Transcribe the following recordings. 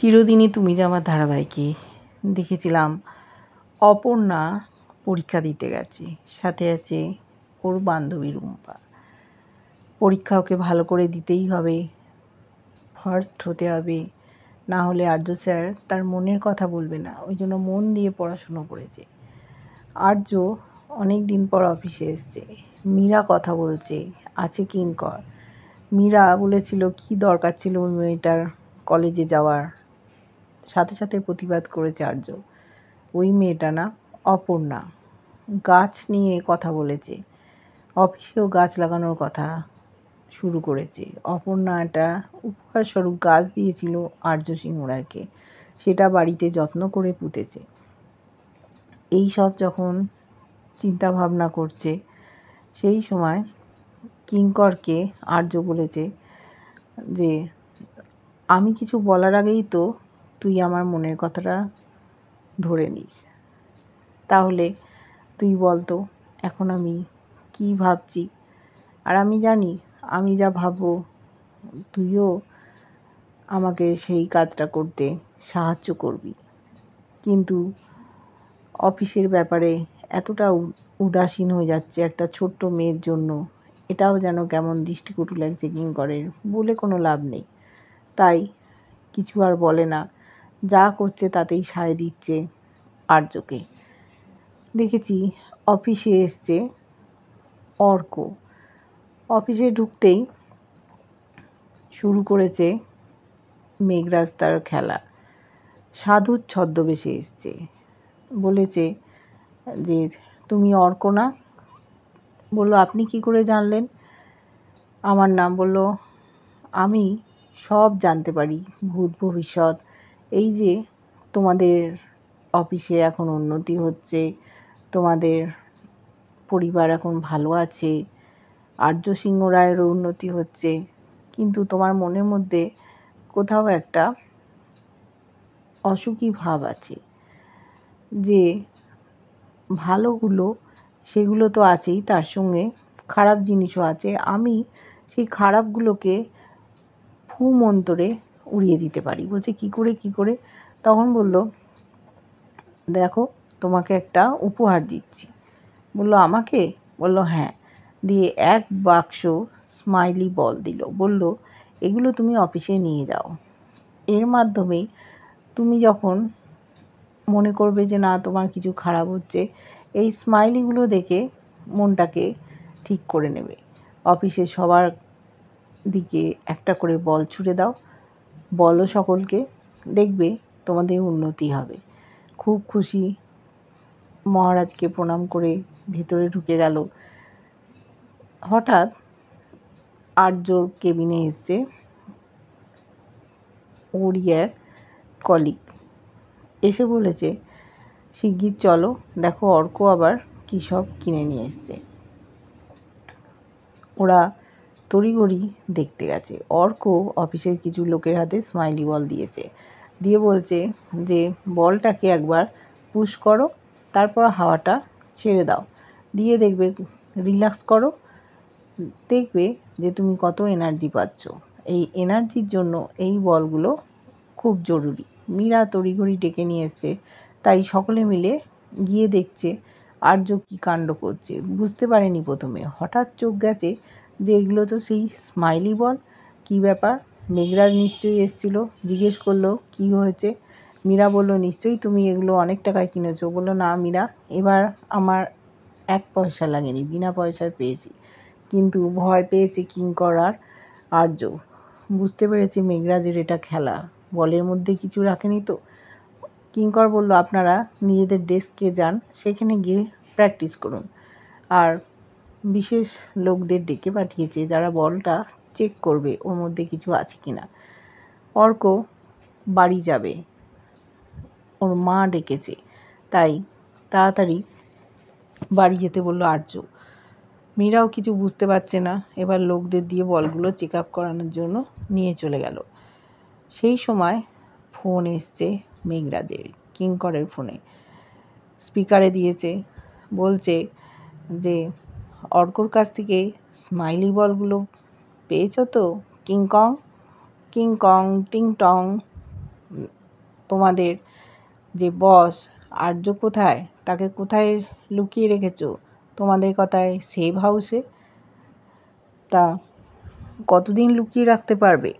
চিরদিনই তুমি যে আমার ধারাবাহিকে দেখেছিলাম অপর্ণা পরীক্ষা দিতে গেছে, সাথে আছে ওর বান্ধবী রুম্পা। পরীক্ষা ওকে ভালো করে দিতেই হবে, ফার্স্ট হতে হবে, না হলে আর্য স্যার তার মনের কথা বলবে না। ওই জন্য মন দিয়ে পড়াশুনো করেছে। আর্য অনেক দিন পর অফিসে এসছে। মীরা কথা বলছে, আছে কিঙ্কর। মীরা বলেছিল কি দরকার ছিল ওই মেয়েটার কলেজে যাওয়ার, সাথে সাথে প্রতিবাদ করেছে আর্য। ওই মেয়েটা না, অপর্ণা গাছ নিয়ে কথা বলেছে, অফিসেও গাছ লাগানোর কথা শুরু করেছে। অপর্ণা একটা উপহারস্বরূপ গাছ দিয়েছিল আর্য সিংহরায়কে, সেটা বাড়িতে যত্ন করে পুঁতেছে। এই সব যখন চিন্তা ভাবনা করছে, সেই সময় কিঙ্করকে আর্য বলেছে যে আমি কিছু বলার আগেই তো তুই আমার মনের কথাটা ধরে নিস, তাহলে তুই বলতো এখন আমি কি ভাবছি। আর আমি জানি আমি যা ভাববো তুইও আমাকে সেই কাজটা করতে সাহায্য করবি, কিন্তু অফিসের ব্যাপারে এতটা উদাসীন হয়ে যাচ্ছে একটা ছোট্ট মেয়ের জন্য, এটাও যেন কেমন দৃষ্টিকটু লাগছে কিঙ্করের। বলে কোনো লাভ নেই, তাই কিছু আর বলে না, যা করছে তাতেই সায় দিচ্ছে আর্যকে। দেখেছি অফিসে এসছে অর্ক, অফিসে ঢুকতেই শুরু করেছে মেঘরাজ তার খেলা। সাধুর ছদ্মবেশে এসছে, বলেছে যে তুমি অর্ক না। বললো আপনি কি করে জানলেন আমার নাম? বললো আমি সব জানতে পারি, ভূত ভবিষ্যৎ। এই যে তোমাদের অফিসে এখন উন্নতি হচ্ছে, তোমাদের পরিবার এখন ভালো আছে, আর্য সিংহ রায়েরও উন্নতি হচ্ছে, কিন্তু তোমার মনের মধ্যে কোথাও একটা অসুখী ভাব আছে। যে ভালোগুলো সেগুলো তো আছেই, তার সঙ্গে খারাপ জিনিসও আছে। আমি সেই খারাপগুলোকে ফু মন্তরে উড়িয়ে দিতে পারি। বলছে কি করে? তখন বলল দেখো তোমাকে একটা উপহার দিচ্ছি। বলল আমাকে? বলল হ্যাঁ। দিয়ে এক বাক্স স্মাইলি বল দিল। বলল এগুলো তুমি অফিসে নিয়ে যাও, এর মাধ্যমেই তুমি যখন মনে করবে যে না তোমার কিছু খারাপ হচ্ছে, এই স্মাইলিগুলো দেখে মনটাকে ঠিক করে নেবে। অফিসে সবার দিকে একটা করে বল ছুঁড়ে দাও, বলো সকলকে, দেখবে তোমাদের উন্নতি হবে। খুব খুশি, মহারাজকে প্রণাম করে ভেতরে ঢুকে গেল। হঠাৎ আর্যর কেবিনে এসছে ওরই এক কলিগ, এসে বলেছে শিগগির চলো, দেখো অর্ক আবার কী সব কিনে নিয়ে এসছে। ওরা তড়িঘড়ি দেখতে গেছে। অর্ক অফিসের কিছু লোকের হাতে স্মাইলি বল দিয়েছে, দিয়ে বলছে যে বলটাকে একবার পুশ করো, তারপর হাওয়াটা ছেড়ে দাও, দিয়ে দেখবে রিল্যাক্স করো, দেখবে যে তুমি কত এনার্জি পাচ্ছ। এই এনার্জির জন্য এই বলগুলো খুব জরুরি। মীরা তড়িঘড়ি ডেকে নিয়ে এসছে, তাই সকলে মিলে গিয়ে দেখছে আর্য কী কাণ্ড করছে। বুঝতে পারেনি প্রথমে, হঠাৎ চোখ গেছে যে এগুলো তো সেই স্মাইলি বল। কী ব্যাপার? মেঘরাজ নিশ্চয়ই এসেছিলো, জিজ্ঞেস করলো কি হয়েছে। মীরা বলল নিশ্চয়ই তুমি এগুলো অনেক টাকায় কিনেছো। বলল না মীরা, এবার আমার 1 পয়সা লাগেনি, বিনা পয়সায় পেয়েছি। কিন্তু ভয় পেয়েছে কিঙ্কর আর আর্য, বুঝতে পেরেছি মেঘরাজের এটা খেলা, বলের মধ্যে কিছু রাখেনি তো। কিঙ্কর বলল আপনারা নিজেদের ডেস্কে যান, সেখানে গিয়ে প্র্যাকটিস করুন। আর বিশেষ লোকদের ডেকে পাঠিয়েছে যারা বলটা চেক করবে ওর মধ্যে কিছু আছে কি না। অর্ক বাড়ি যাবে, ওর মা ডেকেছে, তাই তাড়াতাড়ি বাড়ি যেতে বলল আর্য। মীরাও কিছু বুঝতে পারছে না, এবার লোকদের দিয়ে বলগুলো চেক আপ করানোর জন্য নিয়ে চলে গেল। সেই সময় ফোন এসছে মেঘরাজের, কিঙ্করের ফোনে, স্পিকারে দিয়েছে, বলছে যে অর্কর কাছ থেকে স্মাইলি বলগুলো পেয়েছো তো? কিং কং টিং টং। তোমাদের যে বস আর্য কোথায়, তাকে কোথায় লুকিয়ে রেখেছো? তোমাদের কথায় সেভ হাউসে। তা কতদিন লুকিয়ে রাখতে পারবে?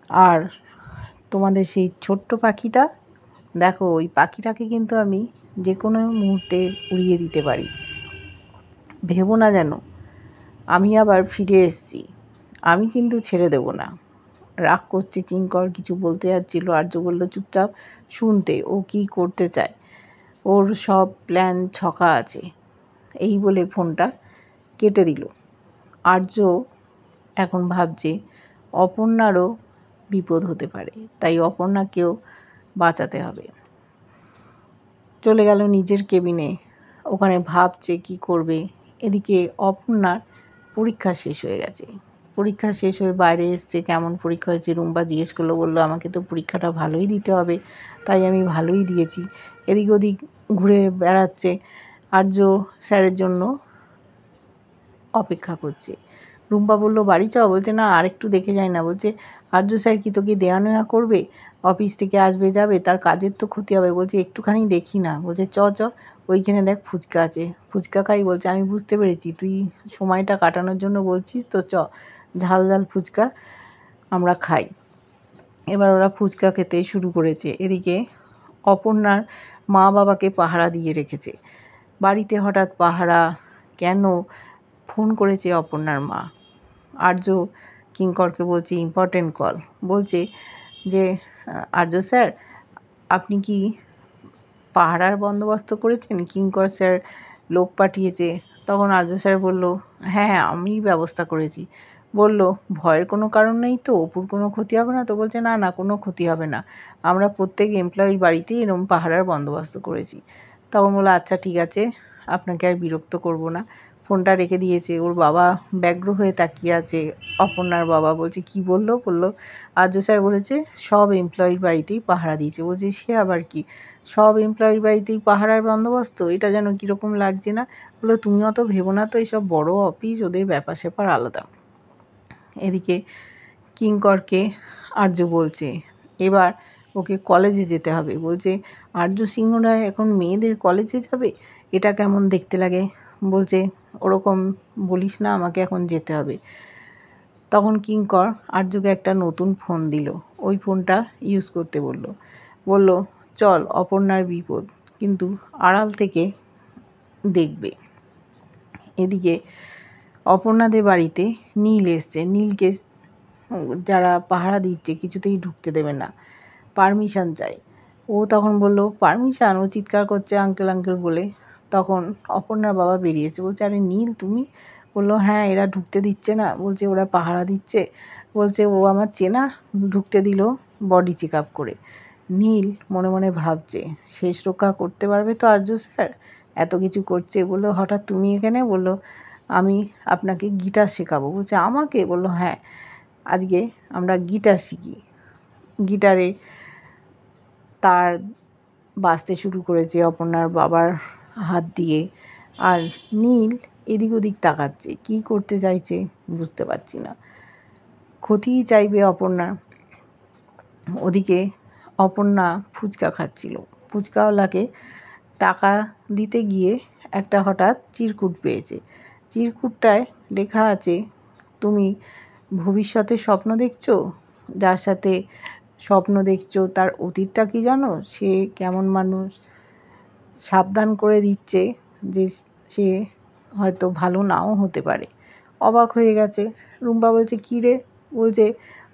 আর তোমাদের সেই ছোট্ট পাখিটা, দেখো ওই পাখিটাকে কিন্তু আমি যে কোনো মুহূর্তে উড়িয়ে দিতে পারি। ভেবো না যেন আমি আবার ফিরে এসেছি, আমি কিন্তু ছেড়ে দেব না। রাগ করছে কিঙ্কর, কিছু বলতে যাচ্ছিল। আর্য বলল চুপচাপ শুনতে, ও কি করতে চায়, ওর সব প্ল্যান ছকা আছে। এই বলে ফোনটা কেটে দিল। আর্য এখন ভাবছে অপর্ণারও বিপদ হতে পারে, তাই অপর্ণাকেও বাঁচাতে হবে। চলে গেল নিজের কেবিনে, ওখানে ভাবছে কি করবে। এদিকে অপর্ণার পরীক্ষা শেষ হয়ে গেছে। পরীক্ষা শেষ হয়ে বাইরে এসছে, কেমন পরীক্ষা হয়েছে রুম্পা জিজ্ঞেস করলো। বললো আমাকে তো পরীক্ষাটা ভালোই দিতে হবে, তাই আমি ভালোই দিয়েছি। এদিক ওদিক ঘুরে বেড়াচ্ছে, আর্য স্যারের জন্য অপেক্ষা করছে। রুম্পা বলল বাড়ি যাও, বলছে না আরেকটু দেখে যাই না। বলছে আর্য স্যার কি তোকে দেয়া নেওয়া করবে? অফিস থেকে আসবে যাবে, তার কাজের তো ক্ষতি হবে। বলছে একটুখানি দেখি না। বলছে চ ওইখানে দেখ ফুচকা আছে, ফুচকা খাই। বলছে আমি বুঝতে পেরেছি তুই সময়টা কাটানোর জন্য বলছিস, তো ঝাল ঝাল ফুচকা আমরা খাই। এবার ওরা ফুচকা খেতে শুরু করেছে। এদিকে অপর্ণার মা বাবাকে পাহারা দিয়ে রেখেছে। বাড়িতে হঠাৎ পাহারা কেন? ফোন করেছে অপর্ণার মা। আর্য কিঙ্করকে বলছে ইম্পর্টেন্ট কল। বলছে যে আর্য স্যার আপনি কি পাহারার বন্দোবস্ত করেছেন? কিঙ্কর স্যার লোক পাঠিয়েছে। তখন আর্য স্যার বলল হ্যাঁ আমিই ব্যবস্থা করেছি। বলল ভয়ের কোনো কারণ নেই তো, অপুর কোনো ক্ষতি হবে না তো? বলছে না না, কোনো ক্ষতি হবে না, আমরা প্রত্যেক এমপ্লয়ির বাড়িতেই এরকম পাহারার বন্দোবস্ত করেছি। তখন বললো আচ্ছা ঠিক আছে, আপনাকে আর বিরক্ত করব না। ফোনটা রেখে দিয়েছে। ওর বাবা ব্যগ্র হয়ে তাকিয়ে আছে। অপর্ণার বাবা বলছে কি বললো? বললো আর্য স্যার বলেছে সব এমপ্লয়ির বাড়িতেই পাহারা দিয়েছে। বলছে সে আবার কি, সব এমপ্লয়ির বাড়িতেই পাহারার বন্দোবস্ত? এটা যেন কীরকম লাগছে না? বললো তুমি অত ভেবো না তো, এইসব বড় অফিস, ওদের ব্যাপার স্যাপার আলাদা। এদিকে কিঙ্করকে আর্য বলছে এবার ওকে কলেজে যেতে হবে। বলছে আর্য সিংহরা এখন মেয়েদের কলেজে যাবে, এটা কেমন দেখতে লাগে? বলছে ওরকম বলিস না, আমাকে এখন যেতে হবে। তখন কিঙ্কর আর্যকে একটা নতুন ফোন দিল, ওই ফোনটা ইউজ করতে বলল চল অপর্ণার বিপদ, কিন্তু আড়াল থেকে দেখবে। এদিকে অপর্ণাদের বাড়িতে নীল এসছে। নীলকে যারা পাহারা দিচ্ছে কিছুতেই ঢুকতে দেবে না, পারমিশন চাই। ও তখন বলল পারমিশন? ও চিৎকার করছে আঙ্কেল আঙ্কেল বলে। তখন অপর্ণার বাবা বেরিয়েছে। বলছে আরে নীল তুমি? বললো হ্যাঁ এরা ঢুকতে দিচ্ছে না। বলছে ওরা পাহারা দিচ্ছে। বলছে ও আমার চেনা, ঢুকতে দিল বডি চেক আপ করে। নীল মনে মনে ভাবছে শেষ রক্ষা করতে পারবে তো আর্য স্যার, এত কিছু করছে। বললো হঠাৎ তুমি এখানে? বললো আমি আপনাকে গিটার শেখাবো। বলছে আমাকে? বললো হ্যাঁ আজকে আমরা গিটার শিখি। গিটারে তার বাজতে শুরু করেছে অপর্ণার বাবার হাত দিয়ে। আর নীল এদিক ওদিক তাকাচ্ছে, কী করতে চাইছে বুঝতে পারছি না। ক্ষতিই চাইবে অপর্ণা। ওদিকে অপর্ণা ফুচকা খাচ্ছিল। ফুচকাওয়ালাকে টাকা দিতে গিয়ে একটা হঠাৎ চিরকুট পেয়েছে। চিরকুটটায় লেখা আছে তুমি ভবিষ্যতে স্বপ্ন দেখছো, যার সাথে স্বপ্ন দেখছো তার অতীতটা কি জানো, সে কেমন মানুষ, সাবধান করে দিচ্ছে যে সে হয়তো ভালো নাও হতে পারে। অবাক হয়ে গেছে। রুম্পা বলছে কী রে? বলছে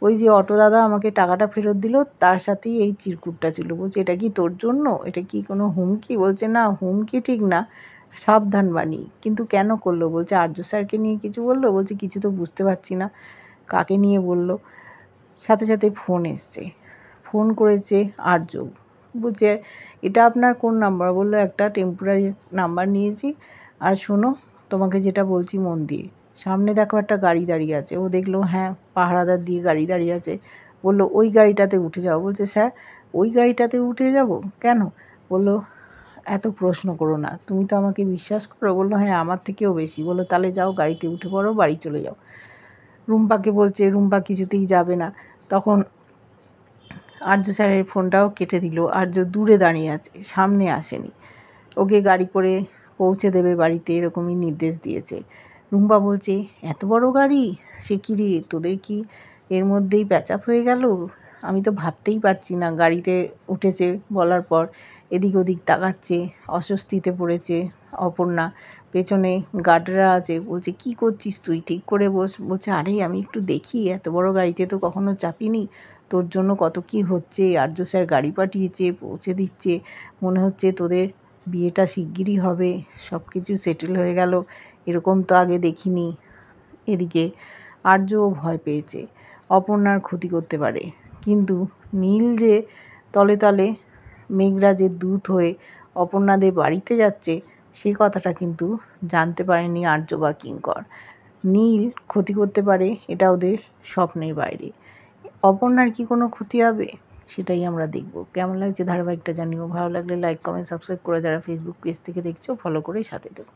ওই যে অটো দাদা আমাকে টাকাটা ফেরত দিল, তার সাথেই এই চিরকুটটা ছিল। বলছে এটা কি তোর জন্য? এটা কি কোনো হুমকি? বলছে না হুমকি ঠিক না, সাবধান বাণী। কিন্তু কেন করলো? বলছে আর্য স্যারকে নিয়ে কিছু বললো। বলছে কিছু তো বুঝতে পারছি না, কাকে নিয়ে বলল। সাথে সাথে ফোন এসছে, ফোন করেছে আর্য। বলছে এটা আপনার কোন নাম্বার? বললো একটা টেম্পোরারি নাম্বার নিয়েছি। আর শোনো তোমাকে যেটা বলছি মন দিয়ে, সামনে দেখো একটা গাড়ি দাঁড়িয়ে আছে। ও দেখলো হ্যাঁ পাহারাদার দিয়ে গাড়ি দাঁড়িয়ে আছে। বললো ওই গাড়িটাতে উঠে যাও। বলছে স্যার ওই গাড়িটাতে উঠে যাব কেন? বললো এত প্রশ্ন করো না, তুমি তো আমাকে বিশ্বাস করো। বললো হ্যাঁ আমার থেকেও বেশি। বললো তাহলে যাও গাড়িতে উঠে পড়ো, বাড়ি চলে যাও। রুম্পাকে বলছে, রুম্পা কিছুতেই যাবে না। তখন আর্য স্যারের ফোনটাও কেটে দিল। আর্য দূরে দাঁড়িয়ে আছে, সামনে আসেনি। ওকে গাড়ি করে পৌঁছে দেবে বাড়িতে, এরকমই নির্দেশ দিয়েছে। রুম্পা বলছে, এত বড় গাড়ি, সে কি রে, তোদের কি এর মধ্যেই প্যাচাপ হয়ে গেল? আমি তো ভাবতেই পারছি না। গাড়িতে উঠেছে বলার পর এদিক ওদিক তাকাচ্ছে, অস্বস্তিতে পড়েছে অপর্ণা। পেছনে গার্ডরা আছে, বলছে কি করছিস তুই, ঠিক করে বস। বলছে আরে আমি একটু দেখি, এত বড় গাড়িতে তো কখনো চাপিনি, তোর জন্য কত কি হচ্ছে। আর্য স্যার গাড়ি পাঠিয়েছে, পৌঁছে দিচ্ছে, মনে হচ্ছে তোদের বিয়েটা শিগগিরই হবে, সব কিছু সেটেল হয়ে গেল, এরকম তো আগে দেখিনি। এদিকে আর্যও ভয় পেয়েছে অপর্ণার ক্ষতি করতে পারে, কিন্তু নীল যে তলে তলে মেঘরাজের দূত হয়ে অপর্ণাদের বাড়িতে যাচ্ছে, সে কথাটা কিন্তু জানতে পারেনি আর্য বা কিঙ্কর। নীল ক্ষতি করতে পারে, এটা ওদের স্বপ্নের বাইরে। অপর্ণার কি কোনো ক্ষতি হবে, সেটাই আমরা দেখব। কেমন লাগছে ধারাবাহিকটা জানিও। ভালো লাগলে লাইক, কমেন্ট, সাবস্ক্রাইব করে যারা ফেসবুক পেজ থেকে দেখছো ফলো করে সাথে থেকো।